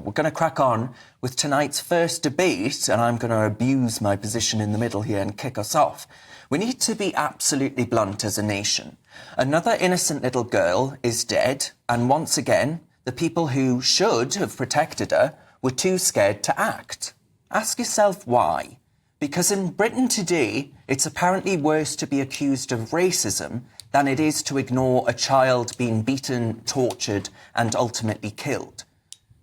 we're going to crack on with tonight's first debate, and I'm going to abuse my position in the middle here and kick us off. We need to be absolutely blunt as a nation. Another innocent little girl is dead, and once again, the people who should have protected her were too scared to act. Ask yourself why. Because in Britain today, it's apparently worse to be accused of racism than it is to ignore a child being beaten, tortured and ultimately killed.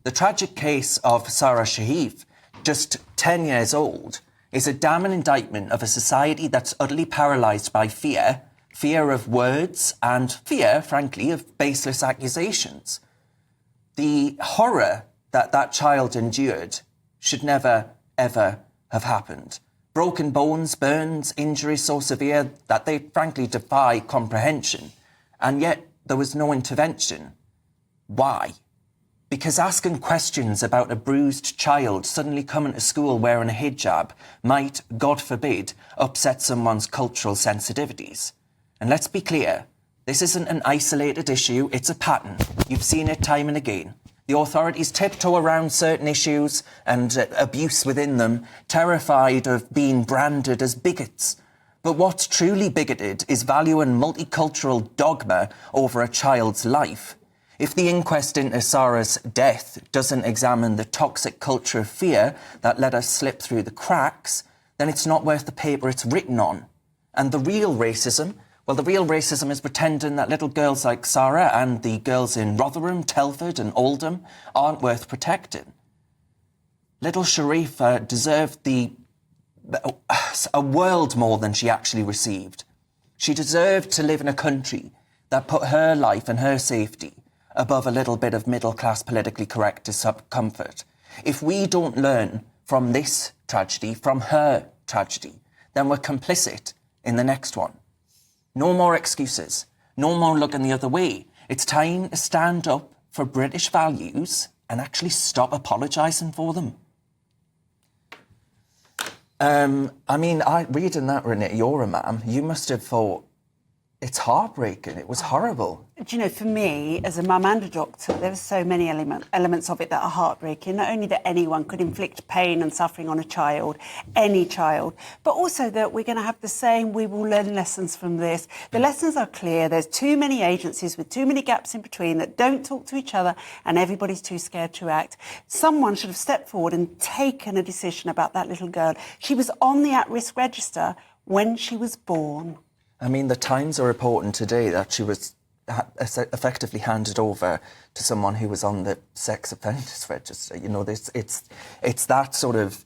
The tragic case of Sara Sharif, just 10 years old, is a damning indictment of a society that's utterly paralysed by fear, fear of words and fear, frankly, of baseless accusations. The horror that that child endured should never, ever have happened. Broken bones, burns, injuries so severe that they frankly defy comprehension. And yet there was no intervention. Why? Because asking questions about a bruised child suddenly coming to school wearing a hijab might, God forbid, upset someone's cultural sensitivities. And let's be clear, this isn't an isolated issue, it's a pattern. You've seen it time and again. The authorities tiptoe around certain issues and abuse within them, terrified of being branded as bigots. But what's truly bigoted is valuing multicultural dogma over a child's life. If the inquest into Sara's death doesn't examine the toxic culture of fear that let us slip through the cracks, then it's not worth the paper it's written on. And the real racism, well, the real racism is pretending that little girls like Sara and the girls in Rotherham, Telford and Oldham aren't worth protecting. Little Sharif deserved a world more than she actually received. She deserved to live in a country that put her life and her safety above a little bit of middle-class politically correct discomfort. If we don't learn from this tragedy, from her tragedy, then we're complicit in the next one. No more excuses. No more looking the other way. It's time to stand up for British values and actually stop apologising for them. Reading that, Renee, you're a mum. You must have thought, it's heartbreaking. It was horrible. Do you know, for me, as a mum and a doctor, there are so many elements of it that are heartbreaking. Not only that anyone could inflict pain and suffering on a child, any child, but also that we're going to have the same, we will learn lessons from this. The lessons are clear. There's too many agencies with too many gaps in between that don't talk to each other and everybody's too scared to act. Someone should have stepped forward and taken a decision about that little girl. She was on the at-risk register when she was born. I mean, the Times are reporting today that she was effectively handed over to someone who was on the sex offenders register. You know, it's that sort of...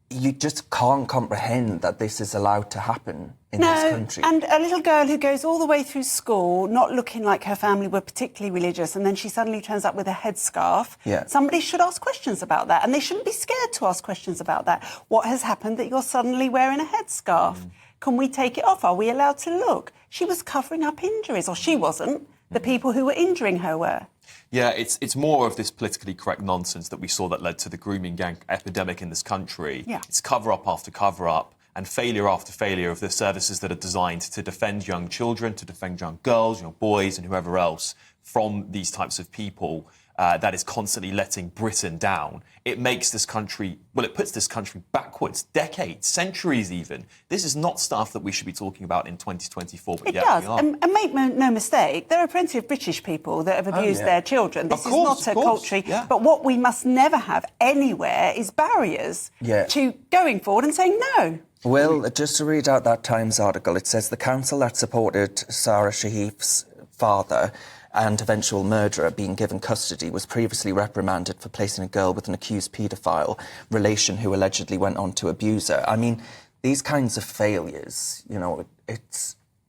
You just can't comprehend that this is allowed to happen in this country. And a little girl who goes all the way through school, not looking like her family were particularly religious, and then she suddenly turns up with a headscarf. Yeah. Somebody should ask questions about that, and they shouldn't be scared to ask questions about that. What has happened that you're suddenly wearing a headscarf? Can we take it off? Are we allowed to look? She was covering up injuries, or she wasn't. The people who were injuring her were. Yeah, it's more of this politically correct nonsense that we saw that led to the grooming gang epidemic in this country. Yeah. It's cover-up after cover-up and failure after failure of the services that are designed to defend young children, to defend young girls, young boys and whoever else from these types of people. That is constantly letting Britain down. It makes this country, well, it puts this country backwards, decades, centuries even. This is not stuff that we should be talking about in 2024, but It yet does. we are. And make no mistake, there are plenty of British people that have abused their children. This is not a culture. Yeah. But what we must never have anywhere is barriers to going forward and saying no. Well, just to read out that Times article, it says the council that supported Sara Sharif's father and eventual murderer being given custody was previously reprimanded for placing a girl with an accused paedophile relation who allegedly went on to abuse her. I mean, these kinds of failures, you know,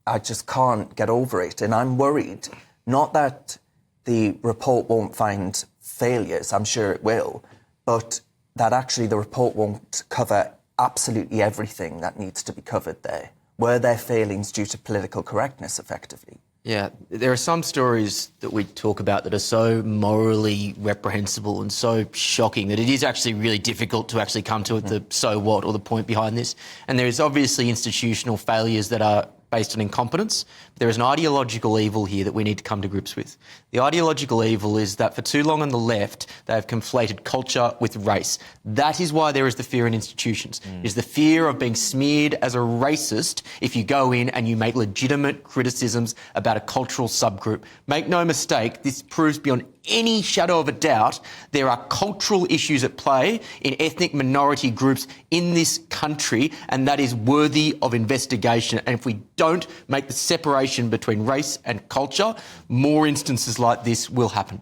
I just can't get over it. And I'm worried, not that the report won't find failures, I'm sure it will, but that actually the report won't cover absolutely everything that needs to be covered there. Were there failings due to political correctness, effectively? Yeah, there are some stories that we talk about that are so morally reprehensible and so shocking that it is actually really difficult to actually come to the so what or the point behind this. And there is obviously institutional failures that are based on incompetence. There is an ideological evil here that we need to come to grips with. The ideological evil is that for too long on the left, they have conflated culture with race. That is why there is the fear in institutions. It is the fear of being smeared as a racist if you go in and you make legitimate criticisms about a cultural subgroup. Make no mistake, this proves beyond any shadow of a doubt there are cultural issues at play in ethnic minority groups in this country, and that is worthy of investigation. And if we don't make the separation between race and culture, more instances like this will happen.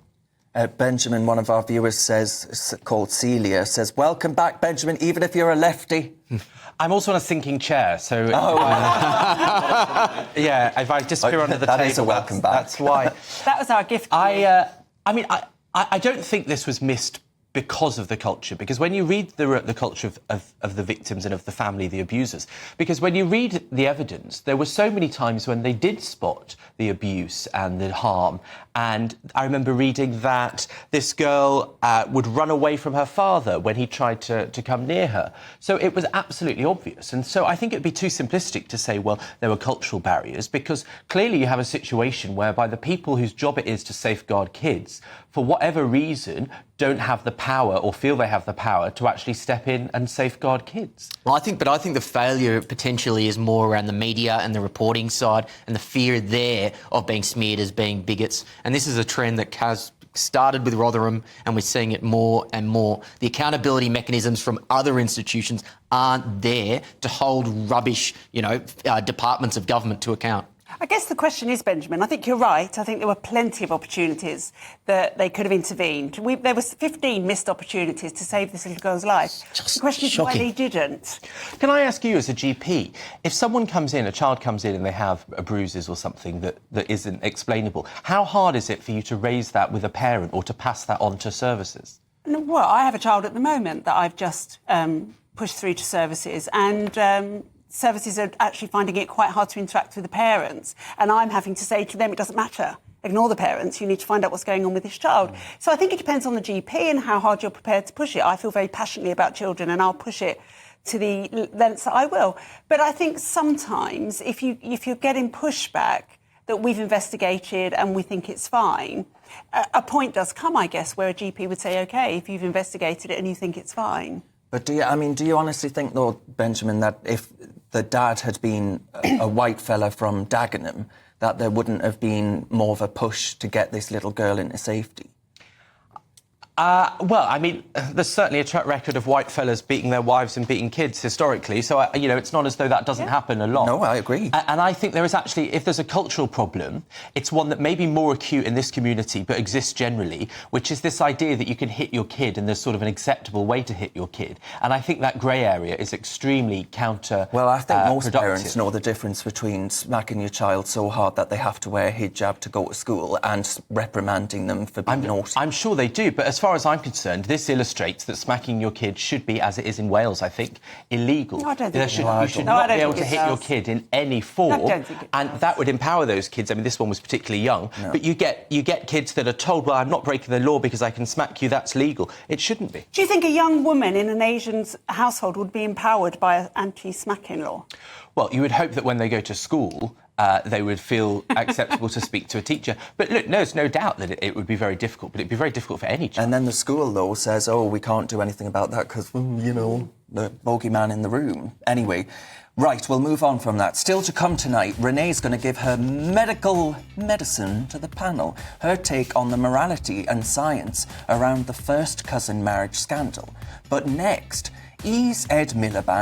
Benjamin, one of our viewers called Celia, says, welcome back, Benjamin, even if you're a lefty. I'm also on a sinking chair, so... yeah, if I disappear under the table... That is a welcome back. That's why... That was our gift to you. I don't think this was missed because of the culture, because when you read the culture of the victims and of the family, the abusers, because when you read the evidence, there were so many times when they did spot the abuse and the harm. And I remember reading that this girl would run away from her father when he tried to come near her. So it was absolutely obvious. And so I think it'd be too simplistic to say, well, there were cultural barriers, because clearly you have a situation whereby the people whose job it is to safeguard kids, for whatever reason, don't have the power or feel they have the power to actually step in and safeguard kids. Well, I think the failure potentially is more around the media and the reporting side and the fear there of being smeared as being bigots. And this is a trend that has started with Rotherham, and we're seeing it more and more. The accountability mechanisms from other institutions aren't there to hold rubbish, departments of government to account. I guess the question is, Benjamin, I think you're right. I think there were plenty of opportunities that they could have intervened. There was 15 missed opportunities to save this little girl's life. The question is why they didn't. Can I ask you as a GP, if a child comes in and they have bruises or something that isn't explainable, how hard is it for you to raise that with a parent or to pass that on to services? Well, I have a child at the moment that I've just pushed through to services, and services are actually finding it quite hard to interact with the parents. And I'm having to say to them, it doesn't matter. Ignore the parents. You need to find out what's going on with this child. So I think it depends on the GP and how hard you're prepared to push it. I feel very passionately about children, and I'll push it to the lengths that I will. But I think sometimes if you're getting pushback that we've investigated and we think it's fine, a point does come, I guess, where a GP would say, OK, if you've investigated it and you think it's fine. But do you honestly think, though, Benjamin, that if the dad had been a white fella from Dagenham, that there wouldn't have been more of a push to get this little girl into safety? There's certainly a track record of white fellas beating their wives and beating kids historically, so, it's not as though that doesn't happen a lot. No, I agree. And I think there is actually, if there's a cultural problem, it's one that may be more acute in this community, but exists generally, which is this idea that you can hit your kid and there's sort of an acceptable way to hit your kid. And I think that grey area is extremely counterproductive. Well, I think most parents know the difference between smacking your child so hard that they have to wear a hijab to go to school and reprimanding them for being naughty. I'm sure they do, but as far as I'm concerned, this illustrates that smacking your kid should be, as it is in Wales, I think, illegal. No, I don't think you should not be able to hit your kid in any form. I don't think it does. That would empower those kids. I mean, this one was particularly young, but you get kids that are told, well, I'm not breaking the law because I can smack you, that's legal. It shouldn't be. Do you think a young woman in an Asian household would be empowered by an anti-smacking law? Well, you would hope that when they go to school, they would feel acceptable to speak to a teacher. But look, there's no doubt that it would be very difficult, but it'd be very difficult for any child. And then the school, though, says, we can't do anything about that because, the bogeyman in the room. Anyway, right, we'll move on from that. Still to come tonight, Renee's going to give her medical medicine to the panel. Her take on the morality and science around the first cousin marriage scandal. But next, is Ed Miliband